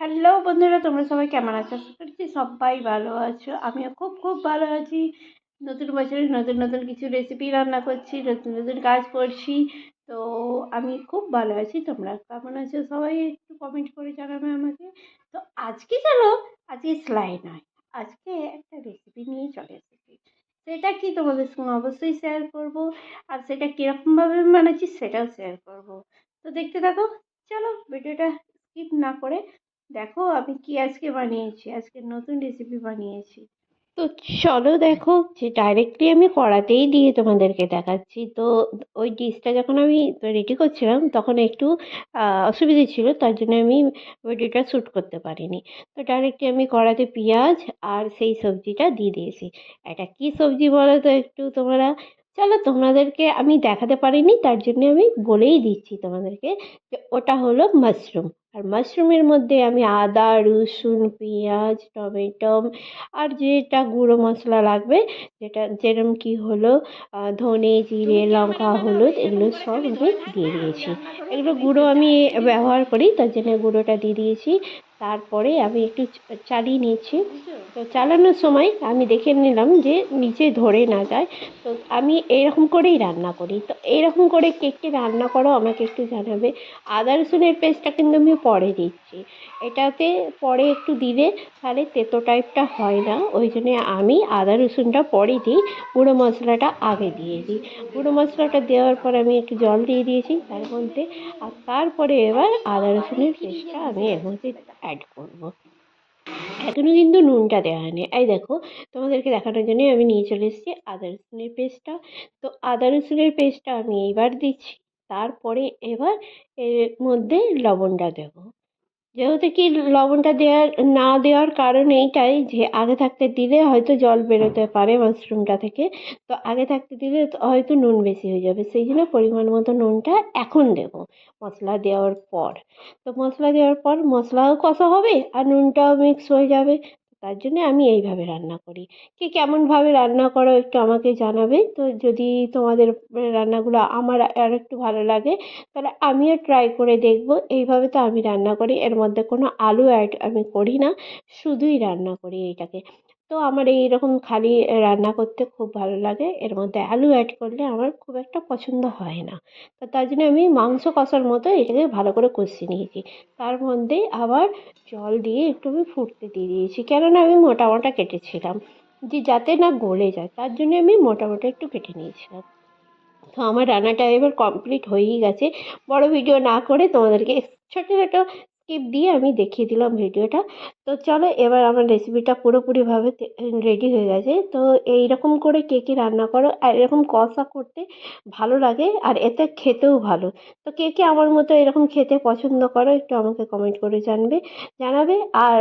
Hello বন্ধুরা, তোমরা সবাই কেমন আছো? আশা করছি সবাই ভালো আছো। আমিও খুব খুব ভালো আছি। নতুন বছরে নতুন নতুন কিছু রেসিপি রান্না করছি, নতুন নতুন কাজ করছি। তো আমি খুব ভালো আছি। তোমরা কেমন আছো সবাই একটু কমেন্ট করে জানাবে আমাকে। তো আজকে চলো, আজকে সেলাই নয়, আজকে একটা রেসিপি নিয়ে চলে এসেছি। সেটা কি তোমাদের সঙ্গে অবশ্যই শেয়ার করব, আর সেটা কীরকমভাবে বানাচ্ছি সেটাও শেয়ার করব। তো দেখতে থাকো। চলো ভিডিওটা স্কিপ না করে দেখো আমি কি আজকে বানিয়েছি। আজকে নতুন রেসিপি বানিয়েছি। তো চলো দেখো, যে ডাইরেক্টলি আমি কড়াতেই দিয়ে তোমাদেরকে দেখাচ্ছি। তো ওই ডিশটা যখন আমি রেডি করছিলাম তখন একটু অসুবিধে ছিল, তার জন্য আমি ভিডিওটা শ্যুট করতে পারিনি। তো ডাইরেক্টলি আমি কড়াতে পেঁয়াজ আর সেই সবজিটা দিয়ে দিয়েছি। এটা কি সবজি বলো তো একটু তোমরা? চলো তোমাদেরকে আমি দেখাতে পারিনি, তার জন্য আমি বলেই দিচ্ছি তোমাদেরকে যে ওটা হলো মাশরুম। আর মাশরুমের মধ্যে আমি আদা, রসুন, পেঁয়াজ, টমেটো আর যেটা গুঁড়ো মশলা লাগবে, যেটা যেরকম কি হলো ধনে, জিরে, লঙ্কা, হলুদ, এগুলো সব আমি দিয়ে দিয়েছি। এগুলো গুঁড়ো আমি ব্যবহার করি, তার জন্য গুঁড়োটা দিয়ে দিয়েছি। তারপরে আমি একটু চালিয়ে নিয়েছি। তো চালানোর সময় আমি দেখে নিলাম যে নিচে ধরে না যায়। তো আমি এইরকম করেই রান্না করি। তো এইরকম করে কে কে রান্না করো আমাকে একটু জানাবে। আদা রসুনের পেস্টটা কিন্তু আমি পরে দিচ্ছি। এটাতে পরে একটু দিলে তাহলে তেতো টাইপটা হয় না, ওই জন্যে আমি আদা রসুনটা পরে দিই, গুঁড়ো মশলাটা আগে দিয়ে দিই। গুঁড়ো মশলাটা দেওয়ার পর আমি একটু জল দিয়ে দিয়েছি তার মধ্যে। আর তারপরে এবার আদা রসুনের পেস্টটা আমি এর মধ্যে অ্যাড করব। এখনও কিন্তু নুনটা দেওয়া হয়নি। এই দেখো, তোমাদেরকে দেখানোর জন্যই আমি নিয়ে চলে এসেছি আদা রসুনের পেস্টটা। তো আদা রসুনের পেস্টটা আমি এইবার দিচ্ছি। তারপরে এবার এর মধ্যে লবণটা দেবো। যেহেতু কি লবণটা না দেওয়ার কারণ এইটাই যে আগে থাকতে দিলে হয়তো জল বেরোতে পারে মাশরুমটা থেকে। তো আগে থাকতে দিলে হয়তো নুন বেশি হয়ে যাবে, সেই জন্য পরিমাণ মতো নুনটা এখন দেব মশলা দেওয়ার পর। তো মশলা দেওয়ার পর মশলাও কষা হবে আর নুনটাও মিক্স হয়ে যাবে। তার জন্য আমি এইভাবে রান্না করি। কে কেমনভাবে রান্না করো একটু আমাকে জানাবে। তো যদি তোমাদের রান্নাগুলো আমার আর একটু ভালো লাগে তাহলে আমিও ট্রাই করে দেখব। এইভাবে তো আমি রান্না করি, এর মধ্যে কোনো আলু অ্যাড আমি করি না, শুধুই রান্না করি এইটাকে। তো আমার এইরকম খালি রান্না করতে খুব ভালো লাগে, এর মধ্যে আলু অ্যাড করলে আমার খুব একটা পছন্দ হয় না। তো তার জন্য আমি মাংস কষার মতো এটাকে ভালো করে কষিয়ে নিয়েছি। তার মধ্যে আবার জল দিয়ে একটু আমি ফুটতে দিয়ে দিয়েছি, কেননা আমি মোটা মোটা কেটেছিলাম যে যাতে না গলে যায়, তার জন্য আমি মোটা মোটা একটু কেটে নিয়েছিলাম। তো আমার রান্নাটা এবার কমপ্লিট হয়েই গেছে। বড় ভিডিও না করে তোমাদেরকে ছোটো ছোটো স্কিপ দিয়ে আমি দেখিয়ে দিলাম ভিডিওটা। তো চলো, এবার আমার রেসিপিটা পুরোপুরিভাবে রেডি হয়ে গেছে। তো এইরকম করে কে কে রান্না করো, আর এরকম কষা করতে ভালো লাগে আর এতে খেতেও ভালো। তো কে কে আমার মতো এরকম খেতে পছন্দ করো একটু আমাকে কমেন্ট করে জানাবে। আর